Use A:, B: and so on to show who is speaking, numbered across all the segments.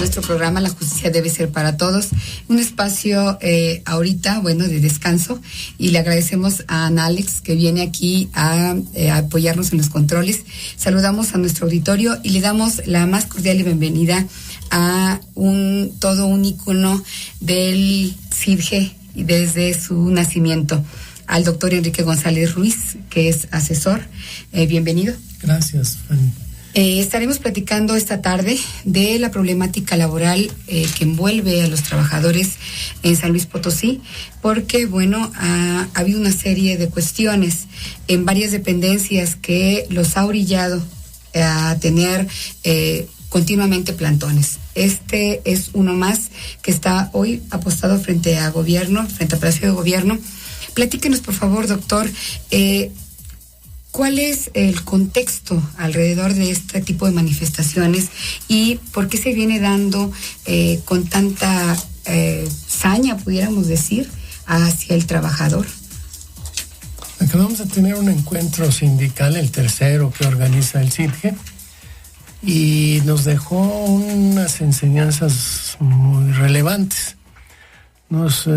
A: nuestro programa La Justicia Debe Ser para Todos, un espacio ahorita, de descanso, y le agradecemos a Ana Alex que viene aquí a apoyarnos en los controles. Saludamos a nuestro auditorio y le damos la más cordial bienvenida a todo un ícono del CIDGE y desde su nacimiento, al doctor Enrique González Ruiz, que es asesor. Bienvenido.
B: Gracias, Fanny.
A: Estaremos platicando esta tarde de la problemática laboral que envuelve a los trabajadores en San Luis Potosí, porque, ha habido una serie de cuestiones en varias dependencias que los ha orillado a tener continuamente plantones. Este es uno más que está hoy apostado frente a Palacio de Gobierno. Platíquenos, por favor, doctor, ¿cuál es el contexto alrededor de este tipo de manifestaciones y por qué se viene dando con tanta saña, pudiéramos decir, hacia el trabajador?
B: Acabamos de tener un encuentro sindical, el tercero que organiza el CIDGE, y nos dejó unas enseñanzas muy relevantes. Nos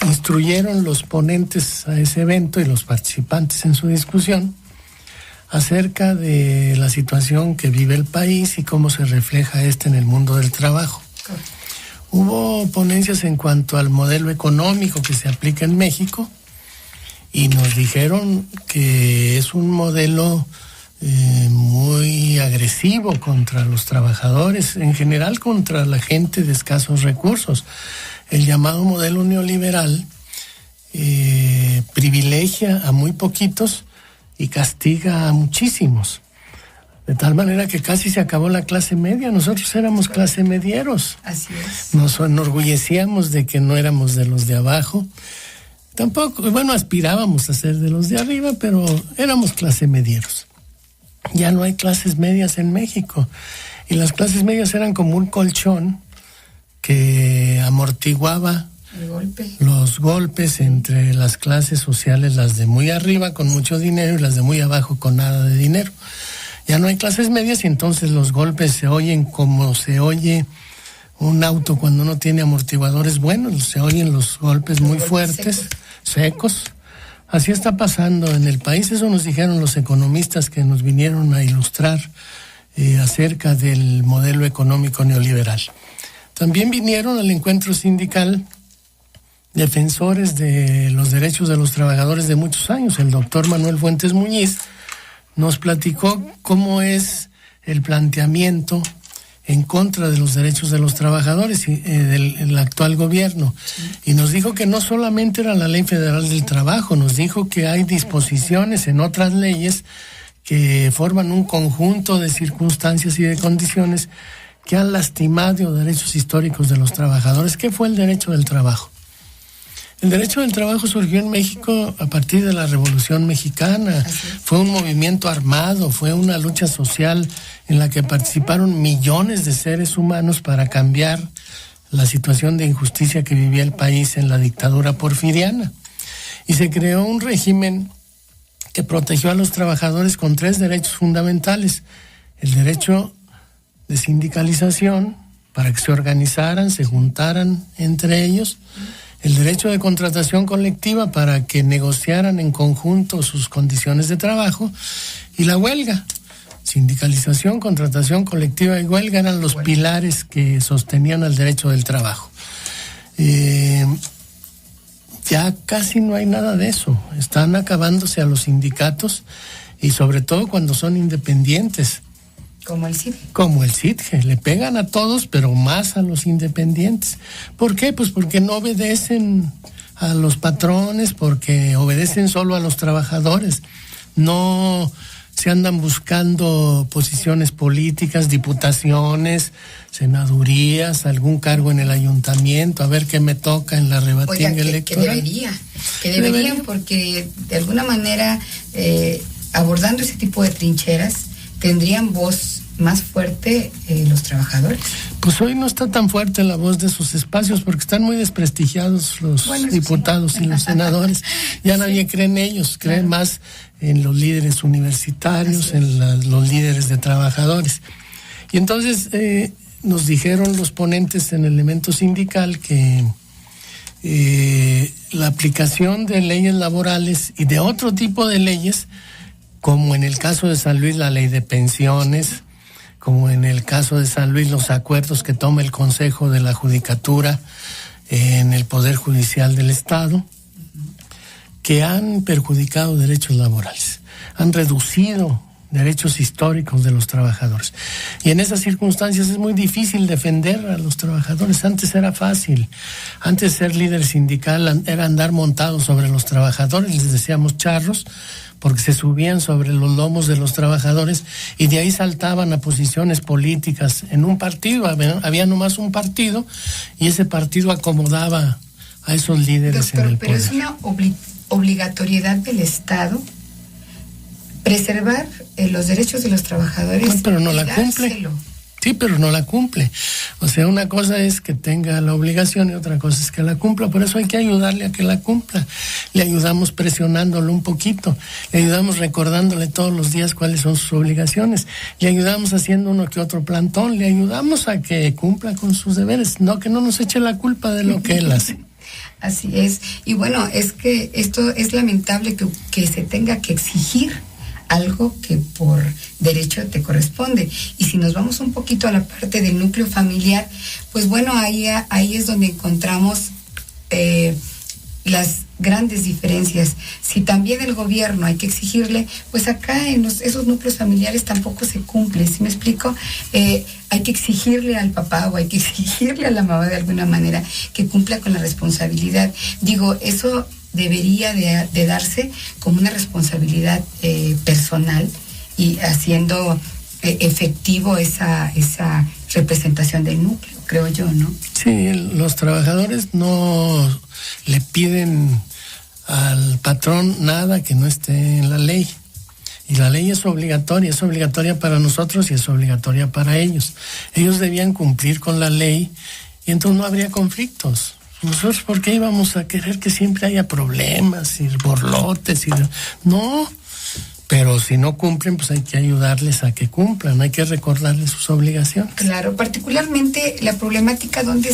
B: instruyeron los ponentes a ese evento y los participantes en su discusión acerca de la situación que vive el país y cómo se refleja en el mundo del trabajo. Hubo ponencias en cuanto al modelo económico que se aplica en México y nos dijeron que es un modelo muy agresivo contra los trabajadores, en general contra la gente de escasos recursos. El llamado modelo neoliberal privilegia a muy poquitos y castiga a muchísimos. De tal manera que casi se acabó la clase media. Nosotros éramos clase medieros.
A: Así es.
B: Nos enorgullecíamos de que no éramos de los de abajo. Tampoco, aspirábamos a ser de los de arriba, pero éramos clase medieros. Ya no hay clases medias en México. Y las clases medias eran como un colchón que amortiguaba los golpes entre las clases sociales, las de muy arriba con mucho dinero y las de muy abajo con nada de dinero. Ya no hay clases medias y entonces los golpes se oyen como se oye un auto cuando no tiene amortiguadores buenos, se oyen los golpes muy fuertes, secos. Así está pasando en el país. Eso nos dijeron los economistas que nos vinieron a ilustrar acerca del modelo económico neoliberal. También vinieron al encuentro sindical defensores de los derechos de los trabajadores de muchos años. El doctor Manuel Fuentes Muñiz nos platicó cómo es el planteamiento en contra de los derechos de los trabajadores del actual gobierno. Y nos dijo que no solamente era la Ley Federal del Trabajo, nos dijo que hay disposiciones en otras leyes que forman un conjunto de circunstancias y de condiciones que han lastimado derechos históricos de los trabajadores. ¿Qué fue el derecho del trabajo? El derecho del trabajo surgió en México a partir de la Revolución Mexicana. Fue un movimiento armado, fue una lucha social en la que participaron millones de seres humanos para cambiar la situación de injusticia que vivía el país en la dictadura porfiriana. Y se creó un régimen que protegió a los trabajadores con 3 derechos fundamentales: el derecho de sindicalización, para que se organizaran, se juntaran entre ellos; el derecho de contratación colectiva, para que negociaran en conjunto sus condiciones de trabajo; y la huelga. Sindicalización, contratación colectiva y huelga eran los pilares que sostenían al derecho del trabajo. Ya casi no hay nada de eso. Están acabándose a los sindicatos, y sobre todo cuando son independientes.
A: Como el CIDGE.
B: Como el CIDGE. Le pegan a todos, pero más a los independientes. ¿Por qué? Pues porque no obedecen a los patrones, porque obedecen solo a los trabajadores. No se andan buscando posiciones políticas, diputaciones, senadurías, algún cargo en el ayuntamiento, a ver qué me toca en la rebatinga electoral.
A: Que deberían, porque de alguna manera, abordando ese tipo de trincheras, tendrían voz más fuerte los trabajadores.
B: Pues hoy no está tan fuerte la voz de sus espacios porque están muy desprestigiados los diputados y los senadores. Ya nadie cree en ellos, cree más en los líderes universitarios, en los líderes de trabajadores. Y entonces nos dijeron los ponentes en el elemento sindical que la aplicación de leyes laborales y de otro tipo de leyes, como en el caso de San Luis la ley de pensiones, como en el caso de San Luis los acuerdos que toma el Consejo de la Judicatura en el Poder Judicial del Estado, que han perjudicado derechos laborales, han reducido derechos históricos de los trabajadores. Y en esas circunstancias es muy difícil defender a los trabajadores. Antes era fácil. Antes ser líder sindical era andar montado sobre los trabajadores, les decíamos charros, porque se subían sobre los lomos de los trabajadores y de ahí saltaban a posiciones políticas en un partido. Había nomás un partido y ese partido acomodaba a esos líderes.
A: Doctor,
B: en el
A: pero
B: poder.
A: es una obligatoriedad del Estado preservar los derechos de los trabajadores.
B: No, pero no la cumple. Sí, pero no la cumple. O sea, una cosa es que tenga la obligación y otra cosa es que la cumpla. Por eso hay que ayudarle a que la cumpla. Le ayudamos presionándolo un poquito. Le ayudamos recordándole todos los días cuáles son sus obligaciones. Le ayudamos haciendo uno que otro plantón. Le ayudamos a que cumpla con sus deberes. No que no nos eche la culpa de lo que él hace.
A: Así es. Y bueno, es que esto es lamentable que se tenga que exigir algo que por derecho te corresponde. Y si nos vamos un poquito a la parte del núcleo familiar, pues bueno, ahí es donde encontramos las grandes diferencias. Si también el gobierno hay que exigirle, pues acá en esos núcleos familiares tampoco se cumple, ¿sí me explico? Hay que exigirle al papá o hay que exigirle a la mamá de alguna manera que cumpla con la responsabilidad. Digo, eso debería de darse como una responsabilidad personal y haciendo efectivo esa representación del núcleo, creo yo, ¿no?
B: Sí, los trabajadores no le piden al patrón nada que no esté en la ley. Y la ley es obligatoria para nosotros y es obligatoria para ellos. Ellos debían cumplir con la ley y entonces no habría conflictos. Nosotros, ¿por qué íbamos a querer que siempre haya problemas y borlotes? No, pero si no cumplen, pues hay que ayudarles a que cumplan, hay que recordarles sus obligaciones.
A: Claro, particularmente la problemática, ¿dónde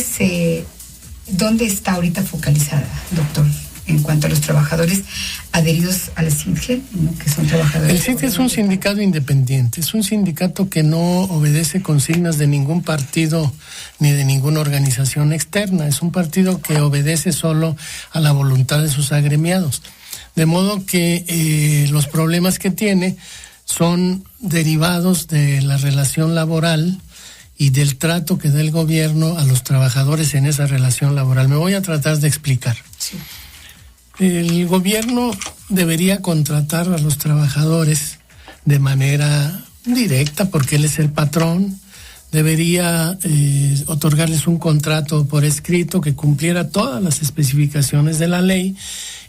A: está ahorita focalizada, doctor? En cuanto a los trabajadores adheridos al CIDGE, ¿no? Que son trabajadores.
B: El CIDGE es un sindicato independiente, es un sindicato que no obedece consignas de ningún partido ni de ninguna organización externa, es un partido que obedece solo a la voluntad de sus agremiados. De modo que los problemas que tiene son derivados de la relación laboral y del trato que da el gobierno a los trabajadores en esa relación laboral. Me voy a tratar de explicar.
A: Sí.
B: El gobierno debería contratar a los trabajadores de manera directa porque él es el patrón. Debería otorgarles un contrato por escrito que cumpliera todas las especificaciones de la ley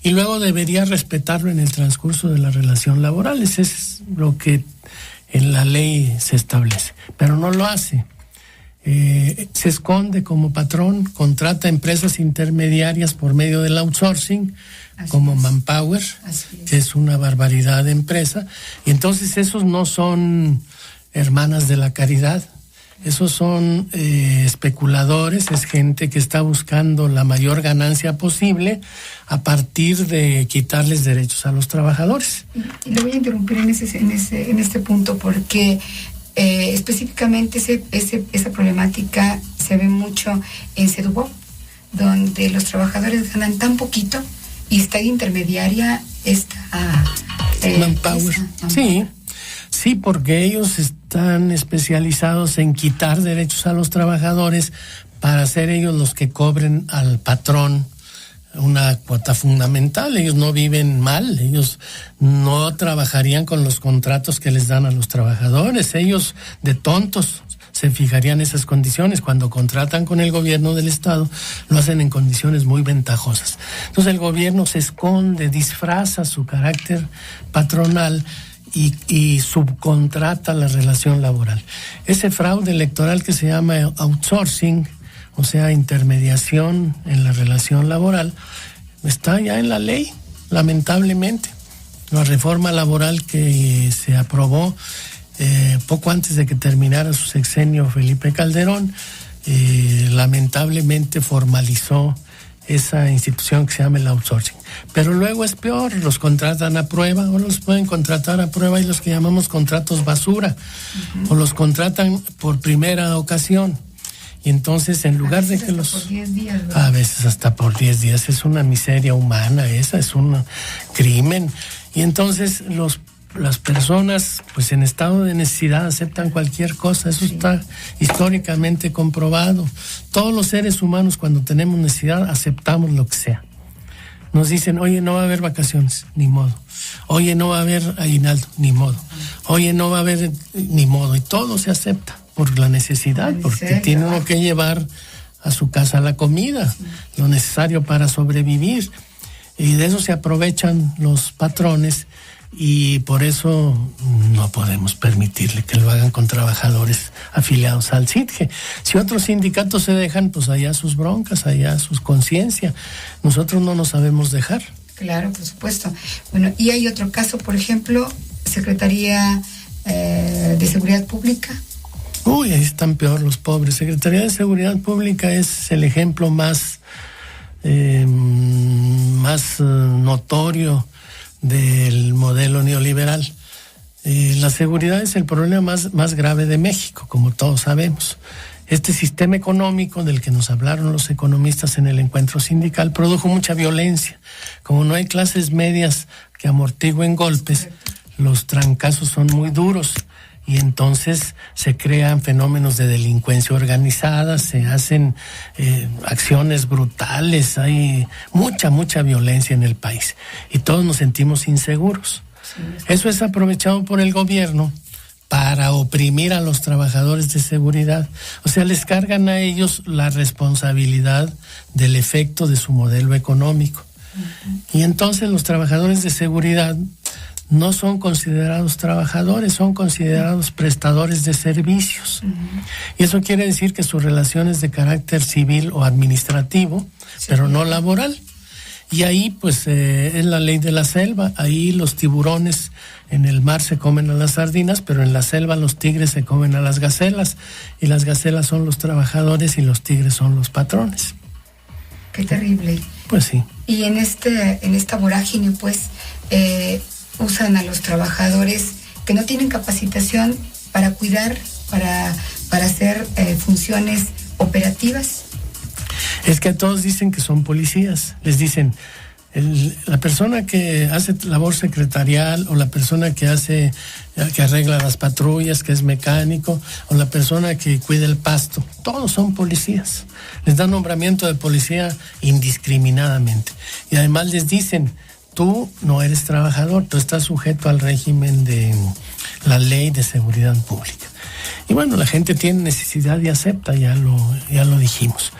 B: y luego debería respetarlo en el transcurso de la relación laboral. Eso es lo que en la ley se establece, pero no lo hace. Se esconde como patrón, contrata empresas intermediarias por medio del outsourcing, como Manpower, que es una barbaridad de empresa, y entonces esos no son hermanas de la caridad, esos son especuladores, es gente que está buscando la mayor ganancia posible a partir de quitarles derechos a los trabajadores.
A: Y le voy a interrumpir en este punto porque específicamente esa problemática se ve mucho en Sedubop, donde los trabajadores ganan tan poquito y está intermediaria esta
B: Manpower. Sí, porque ellos están especializados en quitar derechos a los trabajadores para ser ellos los que cobren al patrón una cuota fundamental. Ellos no viven mal, ellos no trabajarían con los contratos que les dan a los trabajadores, ellos de tontos se fijarían esas condiciones. Cuando contratan con el gobierno del Estado, lo hacen en condiciones muy ventajosas. Entonces el gobierno se esconde, disfraza su carácter patronal y subcontrata la relación laboral. Ese fraude electoral que se llama outsourcing, o sea, intermediación en la relación laboral, está ya en la ley, lamentablemente. La reforma laboral que se aprobó poco antes de que terminara su sexenio Felipe Calderón, lamentablemente formalizó esa institución que se llama el outsourcing. Pero luego es peor, los contratan a prueba, o los pueden contratar a prueba y los que llamamos contratos basura, o los contratan por primera ocasión. Y entonces en lugar de que los...
A: por 10 días, ¿verdad?
B: A veces hasta por 10 días, es una miseria humana, esa es un crimen. Y entonces las personas, pues en estado de necesidad, aceptan cualquier cosa. Eso está históricamente comprobado. Todos los seres humanos, cuando tenemos necesidad, aceptamos lo que sea. Nos dicen, oye, no va a haber vacaciones, ni modo. Oye, no va a haber aguinaldo, ni modo. Oye, no va a haber, ni modo. Y todo se acepta por la necesidad, porque tiene uno que llevar a su casa la comida, lo necesario para sobrevivir. Y de eso se aprovechan los patrones. Y por eso no podemos permitirle que lo hagan con trabajadores afiliados al SITGE. Si otros sindicatos se dejan, pues allá sus broncas, allá sus conciencia. Nosotros no nos sabemos dejar.
A: Claro, por supuesto. Bueno, y hay otro caso, por ejemplo, Secretaría de Seguridad Pública.
B: Uy, ahí están peor los pobres. Secretaría de Seguridad Pública es el ejemplo más notorio del modelo neoliberal. La seguridad es el problema más grave de México, como todos sabemos. Este sistema económico del que nos hablaron los economistas en el encuentro sindical produjo mucha violencia. Como no hay clases medias que amortigüen golpes, los trancazos son muy duros. Y entonces se crean fenómenos de delincuencia organizada, se hacen acciones brutales, hay mucha violencia en el país y todos nos sentimos inseguros. Sí. Eso es aprovechado por el gobierno para oprimir a los trabajadores de seguridad. O sea, les cargan a ellos la responsabilidad del efecto de su modelo económico. Y entonces los trabajadores de seguridad no son considerados trabajadores, son considerados prestadores de servicios. Y eso quiere decir que su relación es de carácter civil o administrativo, pero no laboral. Y ahí pues es la ley de la selva. Ahí los tiburones en el mar se comen a las sardinas, pero en la selva los tigres se comen a las gacelas. Y las gacelas son los trabajadores y los tigres son los patrones.
A: Qué terrible.
B: Pues sí.
A: Y en esta vorágine pues... usan a los trabajadores que no tienen capacitación para cuidar, para hacer funciones operativas.
B: Es que a todos dicen que son policías. Les dicen, la persona que hace labor secretarial, o la persona que arregla las patrullas, que es mecánico, o la persona que cuida el pasto, todos son policías. Les dan nombramiento de policía indiscriminadamente. Y además les dicen, tú no eres trabajador, tú estás sujeto al régimen de la ley de seguridad pública. Y bueno, la gente tiene necesidad y acepta, ya lo dijimos.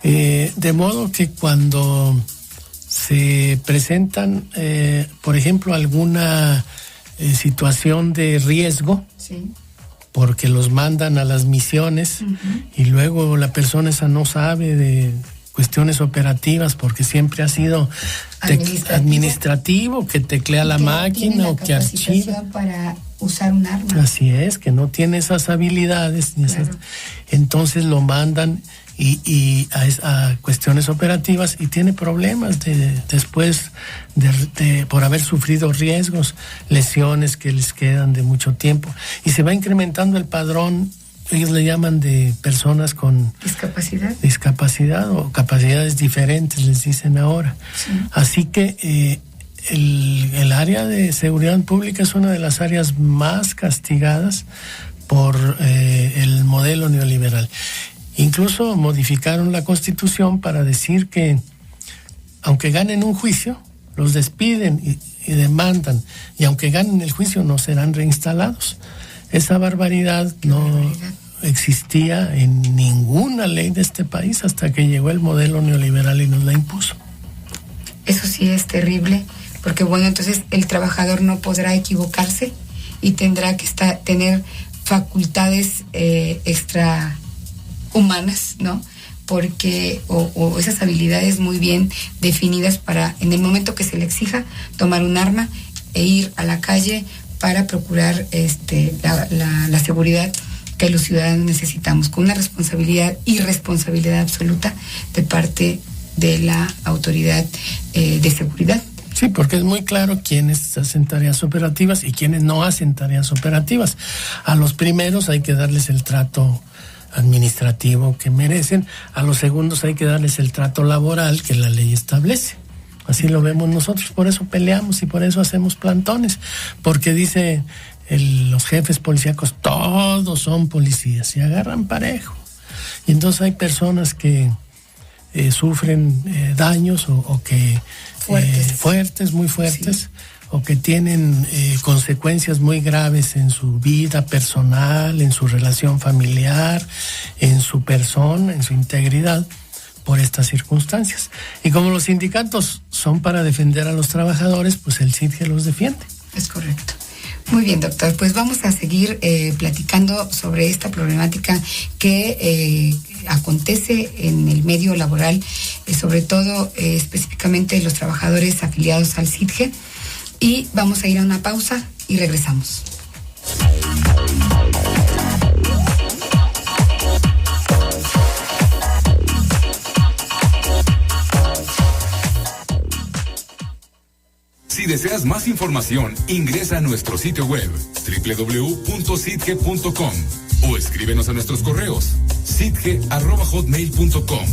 B: De modo que cuando se presentan, por ejemplo, alguna situación de riesgo, sí, porque los mandan a las misiones, y luego la persona esa no sabe de cuestiones operativas porque siempre ha sido administrativo, que teclea la máquina o que archiva
A: para usar un arma.
B: Así es, que no tiene esas habilidades, claro. Entonces lo mandan y a cuestiones operativas y tiene problemas después por haber sufrido riesgos, lesiones que les quedan de mucho tiempo, y se va incrementando el padrón. Ellos le llaman de personas con discapacidad o capacidades diferentes, les dicen ahora. Sí. Así que el área de seguridad pública es una de las áreas más castigadas por el modelo neoliberal. Incluso modificaron la Constitución para decir que aunque ganen un juicio, los despiden y demandan, y aunque ganen el juicio no serán reinstalados. Esa barbaridad no existía en ninguna ley de este país hasta que llegó el modelo neoliberal y nos la impuso.
A: Eso sí es terrible, porque bueno, entonces el trabajador no podrá equivocarse y tendrá que tener facultades extrahumanas, ¿no? Porque o esas habilidades muy bien definidas para, en el momento que se le exija, tomar un arma e ir a la calle para procurar la seguridad que los ciudadanos necesitamos, con una responsabilidad y responsabilidad absoluta de parte de la autoridad de seguridad.
B: Sí, porque es muy claro quiénes hacen tareas operativas y quiénes no hacen tareas operativas. A los primeros hay que darles el trato administrativo que merecen, a los segundos hay que darles el trato laboral que la ley establece. Así lo vemos nosotros, por eso peleamos y por eso hacemos plantones, porque dice los jefes policíacos, todos son policías y agarran parejo. Y entonces hay personas que sufren daños o que muy fuertes, sí, o que tienen consecuencias muy graves en su vida personal, en su relación familiar, en su persona, en su integridad, por estas circunstancias. Y como los sindicatos son para defender a los trabajadores, pues el CIDGE los defiende.
A: Es correcto. Muy bien, doctor. Pues vamos a seguir platicando sobre esta problemática que acontece en el medio laboral, sobre todo específicamente los trabajadores afiliados al CIDGE. Y vamos a ir a una pausa y regresamos.
C: Si deseas más información, ingresa a nuestro sitio web www.citge.com o escríbenos a nuestros correos citge@hotmail.com,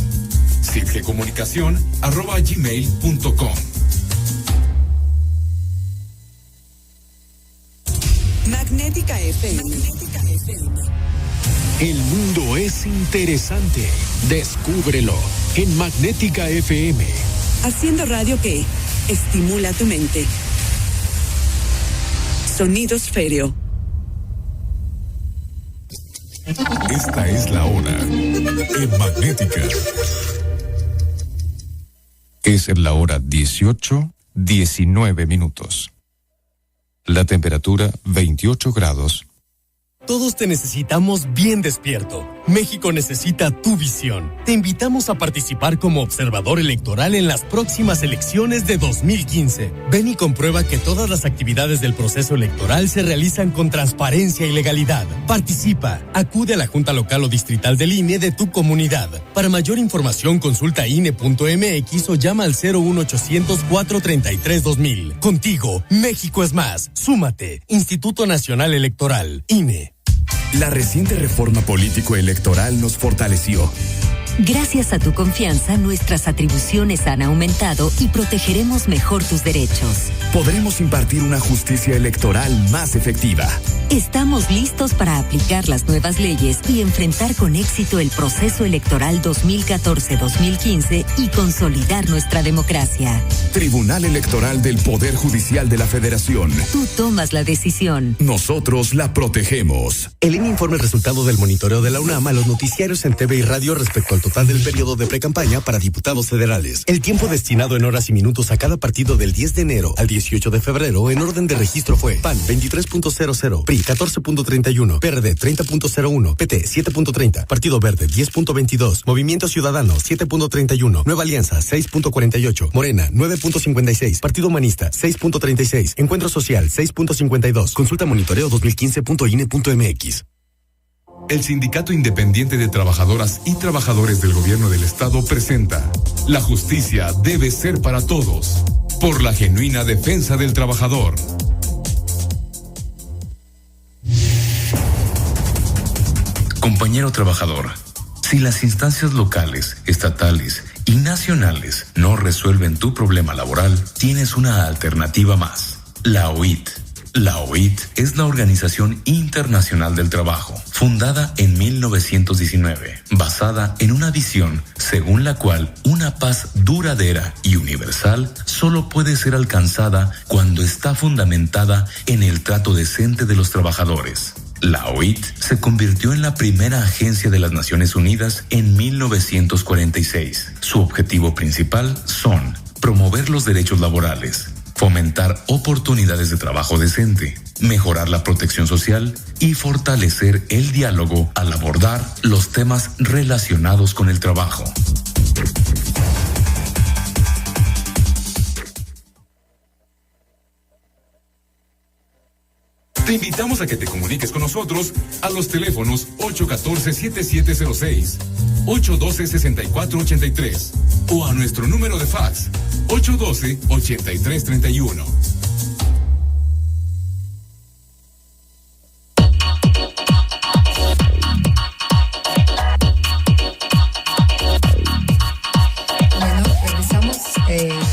C: citgecomunicación@gmail.com.
D: Magnética FM.
E: El mundo es interesante. Descúbrelo en Magnética FM.
D: Haciendo radio que estimula tu mente. Sonidos Stereo.
C: Esta es la hora en Magnética.
F: Es la hora 18:19. La temperatura 28 grados.
G: Todos te necesitamos bien despierto. México necesita tu visión. Te invitamos a participar como observador electoral en las próximas elecciones de 2015. Ven y comprueba que todas las actividades del proceso electoral se realizan con transparencia y legalidad. Participa. Acude a la Junta Local o Distrital del INE de tu comunidad. Para mayor información consulta INE.mx o llama al 01800 433 2000. Contigo, México es más. Súmate. Instituto Nacional Electoral, INE.
H: La reciente reforma político-electoral nos fortaleció.
I: Gracias a tu confianza, nuestras atribuciones han aumentado y protegeremos mejor tus derechos.
H: Podremos impartir una justicia electoral más efectiva.
I: Estamos listos para aplicar las nuevas leyes y enfrentar con éxito el proceso electoral 2014-2015 y consolidar nuestra democracia.
H: Tribunal Electoral del Poder Judicial de la Federación.
I: Tú tomas la decisión.
H: Nosotros la protegemos.
J: El INE informa el resultado del monitoreo de la UNAM a los noticiarios en TV y radio respecto al total del periodo de precampaña para diputados federales. El tiempo destinado en horas y minutos a cada partido del 10 de enero al 18 de febrero en orden de registro fue: PAN 23.00, PRI 14.31, PRD 30.01, PT 7.30, Partido Verde 10.22, Movimiento Ciudadano 7.31, Nueva Alianza 6.48, Morena 9.56, Partido Humanista 6.36, Encuentro Social 6.52, Consulta monitoreo 2015.ine.mx.
C: El Sindicato Independiente de Trabajadoras y Trabajadores del Gobierno del Estado presenta La justicia debe ser para todos, por la genuina defensa del trabajador. Compañero trabajador, si las instancias locales, estatales y nacionales no resuelven tu problema laboral, tienes una alternativa más: la OIT. La OIT es la Organización Internacional del Trabajo, fundada en 1919, basada en una visión según la cual una paz duradera y universal solo puede ser alcanzada cuando está fundamentada en el trato decente de los trabajadores. La OIT se convirtió en la primera agencia de las Naciones Unidas en 1946. Su objetivo principal son promover los derechos laborales, fomentar oportunidades de trabajo decente, mejorar la protección social y fortalecer el diálogo al abordar los temas relacionados con el trabajo. Te invitamos a que te comuniques con nosotros a los teléfonos 814-7706, 812-6483 o a nuestro número de fax 812-8331.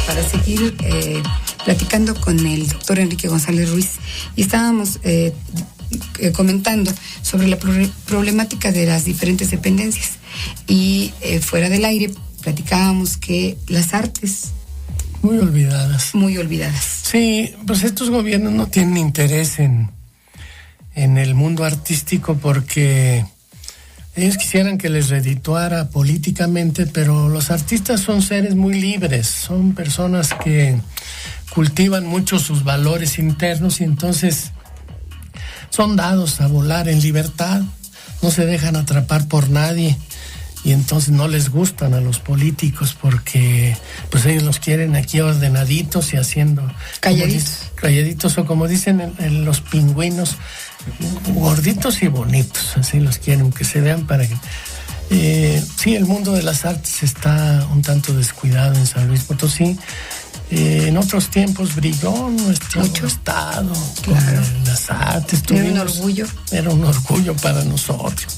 A: Para seguir platicando con el doctor Enrique González Ruiz, y estábamos comentando sobre la problemática de las diferentes dependencias, y fuera del aire platicábamos que las artes
B: muy olvidadas. Sí, pues estos gobiernos no tienen interés en el mundo artístico porque ellos quisieran que les redituara políticamente, pero los artistas son seres muy libres, son personas que cultivan mucho sus valores internos y entonces son dados a volar en libertad, no se dejan atrapar por nadie y entonces no les gustan a los políticos porque pues ellos los quieren aquí ordenaditos y haciendo calladitos o como dicen en los pingüinos, gorditos y bonitos, así los quieren, que se vean para que... sí, el mundo de las artes está un tanto descuidado en San Luis Potosí. En otros tiempos brilló nuestro estado con las artes. Era un orgullo para nosotros.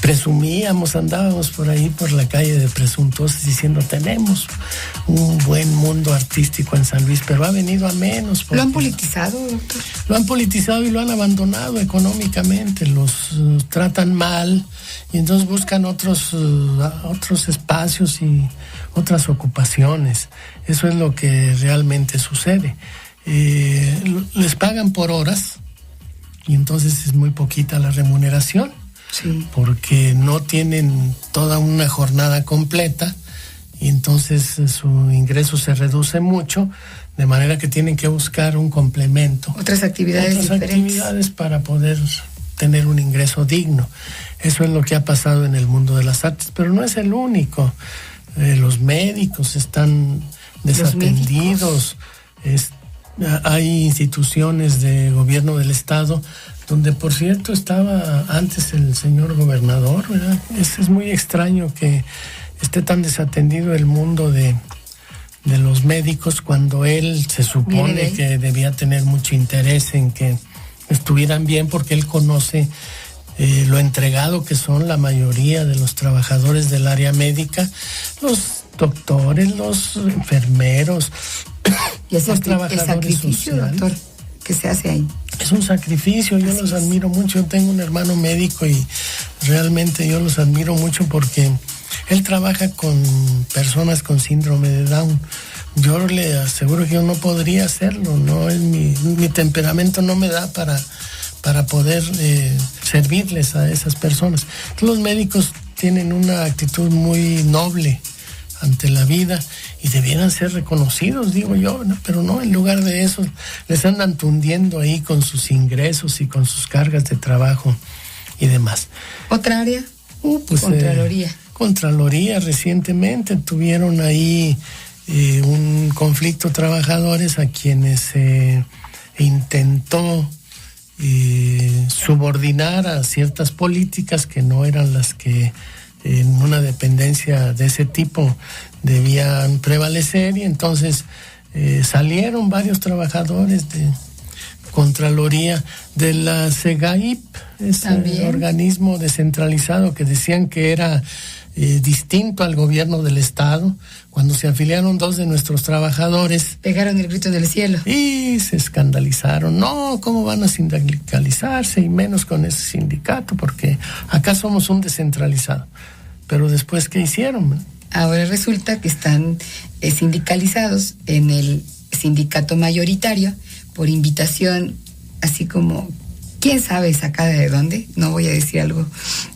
B: Presumíamos, andábamos por ahí por la calle de presuntuosos diciendo tenemos un buen mundo artístico en San Luis, pero ha venido a menos.
A: ¿Lo han politizado, doctor?
B: Lo han politizado y lo han abandonado económicamente, los tratan mal y entonces buscan otros espacios y otras ocupaciones. Eso es lo que realmente sucede. Les pagan por horas y entonces es muy poquita la remuneración.
A: Sí.
B: Porque no tienen toda una jornada completa y entonces su ingreso se reduce mucho, de manera que tienen que buscar un complemento.
A: Otras actividades
B: para poder tener un ingreso digno. Eso es lo que ha pasado en el mundo de las artes, pero no es el único. Los médicos están desatendidos. Hay instituciones de gobierno del estado donde por cierto estaba antes el señor gobernador, ¿verdad? Es muy extraño que esté tan desatendido el mundo de los médicos cuando él se supone que debía tener mucho interés en que estuvieran bien porque él conoce lo entregado que son la mayoría de los trabajadores del área médica, los doctores, los enfermeros
A: y ese sacrificio, doctor, que se hace ahí.
B: Es un sacrificio, yo los admiro mucho. Yo tengo un hermano médico y realmente yo los admiro mucho porque él trabaja con personas con síndrome de Down. Yo le aseguro que yo no podría hacerlo, no es mi temperamento no me da para poder servirles a esas personas. Los médicos tienen una actitud muy noble ante la vida y debieran ser reconocidos, digo yo, ¿no? Pero no, en lugar de eso les andan tundiendo ahí con sus ingresos y con sus cargas de trabajo y demás.
A: ¿Otra área?
B: Pues
A: Contraloría.
B: Contraloría, recientemente tuvieron ahí un conflicto de trabajadores a quienes se intentó subordinar a ciertas políticas que no eran las que en una dependencia de ese tipo debían prevalecer y entonces salieron varios trabajadores de Contraloría de la SEGAIP, ese organismo descentralizado que decían que era distinto al gobierno del estado. Cuando se afiliaron 2 de nuestros trabajadores,
A: pegaron el grito del cielo
B: y se escandalizaron. No, ¿cómo van a sindicalizarse? Y menos con ese sindicato, porque acá somos un descentralizado. Pero después, ¿qué hicieron?
A: Ahora resulta que están sindicalizados en el sindicato mayoritario por invitación, así como, quién sabe sacada de dónde, no voy a decir algo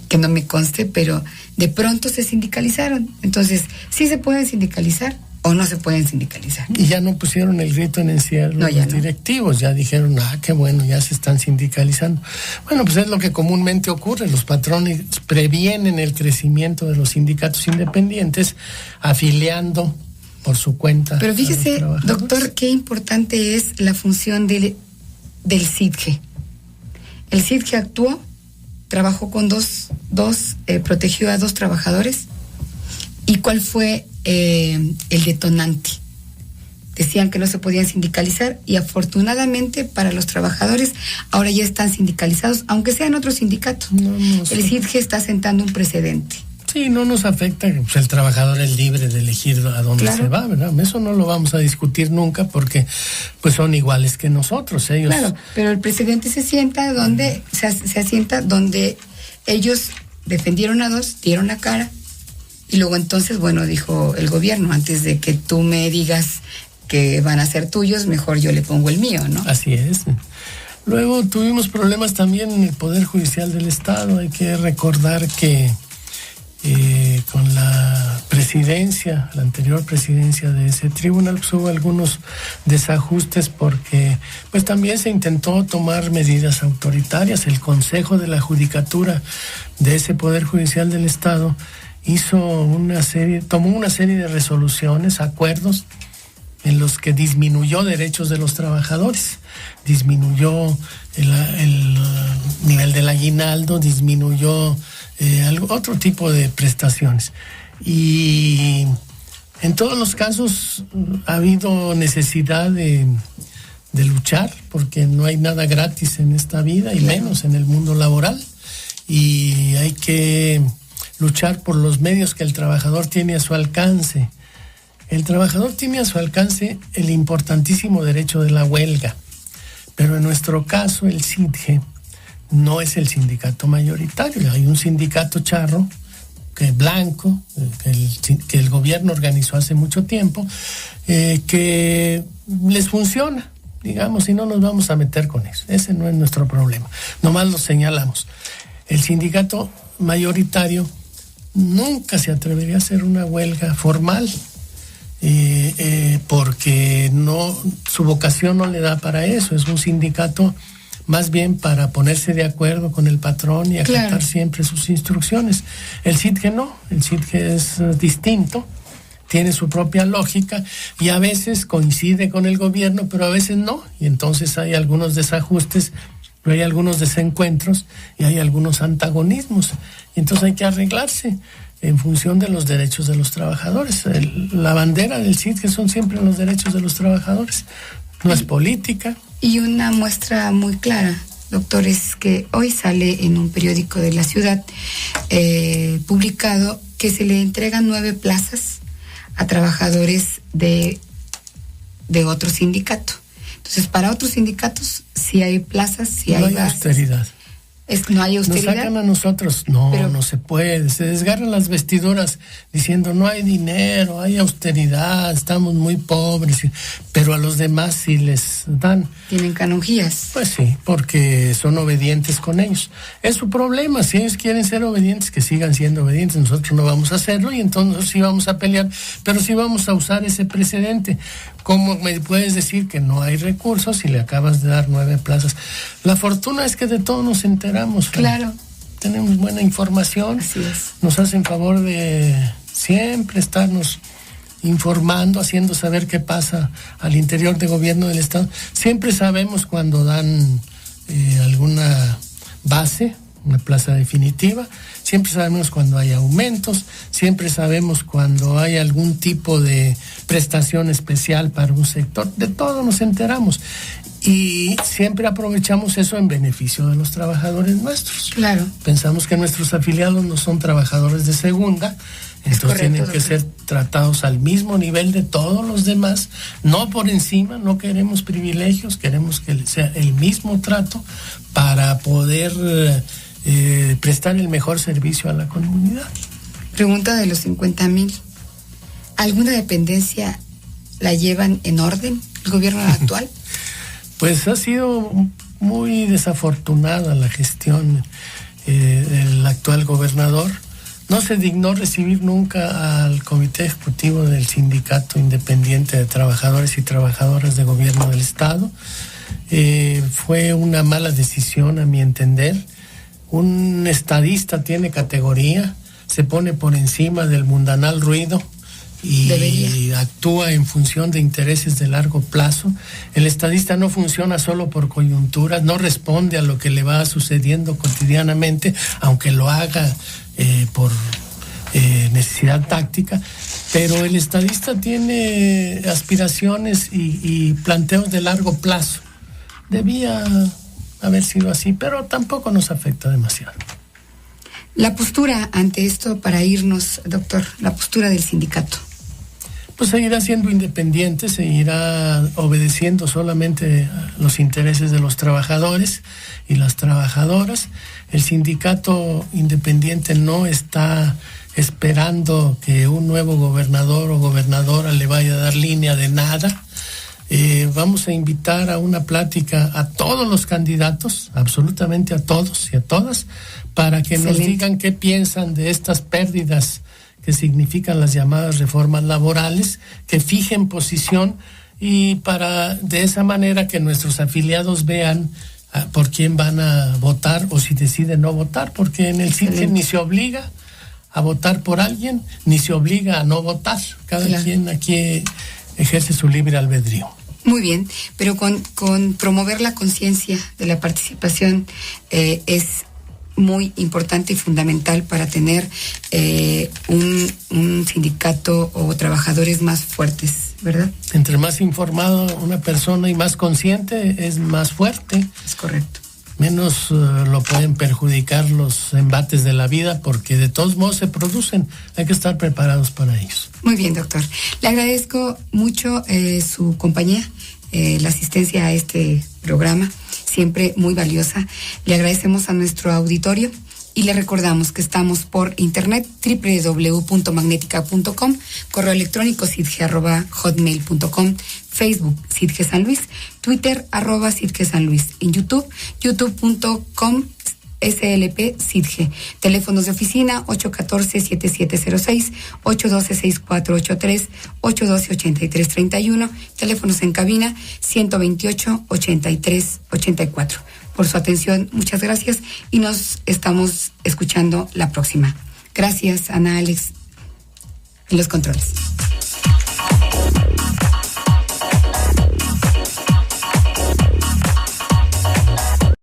A: que no me conste, pero de pronto se sindicalizaron. Entonces, ¿sí se pueden sindicalizar o no se pueden sindicalizar?
B: Y ya no pusieron el grito en el cielo los directivos, ya dijeron, qué bueno, ya se están sindicalizando. Bueno, pues es lo que comúnmente ocurre, los patrones previenen el crecimiento de los sindicatos independientes afiliando por su cuenta.
A: Pero fíjese, doctor, qué importante es la función del SIDGE. El CIDGE actuó, trabajó con protegió a 2 trabajadores. ¿Y cuál fue el detonante? Decían que no se podían sindicalizar y afortunadamente para los trabajadores ahora ya están sindicalizados, aunque sean otro sindicato. El CIDGE está sentando un precedente.
B: Sí, no nos afecta, pues el trabajador es libre de elegir a dónde se va, ¿verdad? Eso no lo vamos a discutir nunca porque pues son iguales que nosotros, ellos.
A: Claro, pero el precedente se sienta donde se asienta donde ellos defendieron a 2, dieron la cara y luego entonces, bueno, dijo el gobierno, antes de que tú me digas que van a ser tuyos, mejor yo le pongo el mío, ¿no?
B: Así es. Luego tuvimos problemas también en el Poder Judicial del Estado. Hay que recordar que con la presidencia, la anterior presidencia de ese tribunal, pues hubo algunos desajustes porque pues también se intentó tomar medidas autoritarias. El Consejo de la Judicatura de ese Poder Judicial del Estado tomó una serie de resoluciones, acuerdos en los que disminuyó derechos de los trabajadores, disminuyó el nivel del aguinaldo, disminuyó otro tipo de prestaciones. Y en todos los casos ha habido necesidad de luchar, porque no hay nada gratis en esta vida, y menos en el mundo laboral, y hay que luchar por los medios que el trabajador tiene a su alcance. El trabajador tiene a su alcance el importantísimo derecho de la huelga, pero en nuestro caso el CIDGE no es el sindicato mayoritario. Hay un sindicato charro, que es blanco, que el gobierno organizó hace mucho tiempo, que les funciona, digamos, y no nos vamos a meter con eso. Ese no es nuestro problema, nomás lo señalamos. El sindicato mayoritario nunca se atrevería a hacer una huelga formal, porque su vocación no le da para eso. Es un sindicato más bien para ponerse de acuerdo con el patrón y acatar siempre sus instrucciones. El CIDGE no, el CIDGE es distinto, tiene su propia lógica y a veces coincide con el gobierno, pero a veces no, y entonces hay algunos desajustes, hay algunos desencuentros y hay algunos antagonismos, y entonces hay que arreglarse en función de los derechos de los trabajadores. La bandera del CIDGE son siempre los derechos de los trabajadores, no es política.
A: Y una muestra muy clara, doctor, es que hoy sale en un periódico de la ciudad publicado que se le entregan 9 plazas a trabajadores de otro sindicato. Entonces, para otros sindicatos sí hay plazas, sí hay
B: bases. Austeridad.
A: No hay austeridad.
B: Nos sacan a nosotros, no se puede, se desgarran las vestiduras diciendo no hay dinero, hay austeridad, estamos muy pobres, pero a los demás sí les dan.
A: Tienen canonjías.
B: Pues sí, porque son obedientes con ellos. Es su problema, si ellos quieren ser obedientes, que sigan siendo obedientes, nosotros no vamos a hacerlo y entonces sí vamos a pelear, pero sí vamos a usar ese precedente. ¿Cómo me puedes decir que no hay recursos si le acabas de dar 9 plazas? La fortuna es que de todo nos enteramos.
A: Claro.
B: Tenemos buena información.
A: Así es.
B: Nos hacen favor de siempre estarnos informando, haciendo saber qué pasa al interior del gobierno del Estado. Siempre sabemos cuando dan alguna base, una plaza definitiva, siempre sabemos cuando hay aumentos, siempre sabemos cuando hay algún tipo de prestación especial para un sector, de todo nos enteramos y siempre aprovechamos eso en beneficio de los trabajadores nuestros.
A: Claro.
B: Pensamos que nuestros afiliados no son trabajadores de segunda, entonces tienen que ser tratados al mismo nivel de todos los demás, no por encima, no queremos privilegios, queremos que sea el mismo trato para poder prestar el mejor servicio a la comunidad.
A: Pregunta de los 50,000. ¿Alguna dependencia la llevan en orden el gobierno actual?
B: Pues ha sido muy desafortunada la gestión del actual gobernador. No se dignó recibir nunca al comité ejecutivo del Sindicato Independiente de Trabajadores y Trabajadoras de Gobierno del Estado. Fue una mala decisión, a mi entender. Un estadista tiene categoría, se pone por encima del mundanal ruido y actúa en función de intereses de largo plazo. El estadista no funciona solo por coyunturas, no responde a lo que le va sucediendo cotidianamente, aunque lo haga por necesidad táctica, pero el estadista tiene aspiraciones y planteos de largo plazo. Debía haber sido así, pero tampoco nos afecta demasiado.
A: La postura ante esto, para irnos, doctor, la postura del sindicato.
B: Pues seguirá siendo independiente, seguirá obedeciendo solamente a los intereses de los trabajadores y las trabajadoras. El sindicato independiente no está esperando que un nuevo gobernador o gobernadora le vaya a dar línea de nada. Vamos a invitar a una plática a todos los candidatos, absolutamente a todos y a todas, para que nos digan qué piensan de estas pérdidas que significan las llamadas reformas laborales, que fijen posición y para de esa manera que nuestros afiliados vean por quién van a votar o si deciden no votar, porque en el CIDGE ni se obliga a votar por alguien, ni se obliga a no votar. Cada quien aquí ejerce su libre albedrío.
A: Muy bien, pero con promover la conciencia de la participación es muy importante y fundamental para tener un sindicato o trabajadores más fuertes, ¿verdad?
B: Entre más informado una persona y más consciente, es más fuerte.
A: Es correcto.
B: Menos lo pueden perjudicar los embates de la vida, porque de todos modos se producen. Hay que estar preparados para ellos.
A: Muy bien, doctor. Le agradezco mucho su compañía, la asistencia a este programa, siempre muy valiosa. Le agradecemos a nuestro auditorio y le recordamos que estamos por internet, www.magnetica.com, correo electrónico sidge@hotmail.com, Facebook Sidge San Luis, Twitter @Sidge San Luis, en YouTube, youtube.com SLP Sidge. Teléfonos de oficina 814-7706, 812-6483, 812-8331. Teléfonos en cabina 128-8384. Por su atención, muchas gracias y nos estamos escuchando la próxima. Gracias, Ana Alex, en los controles.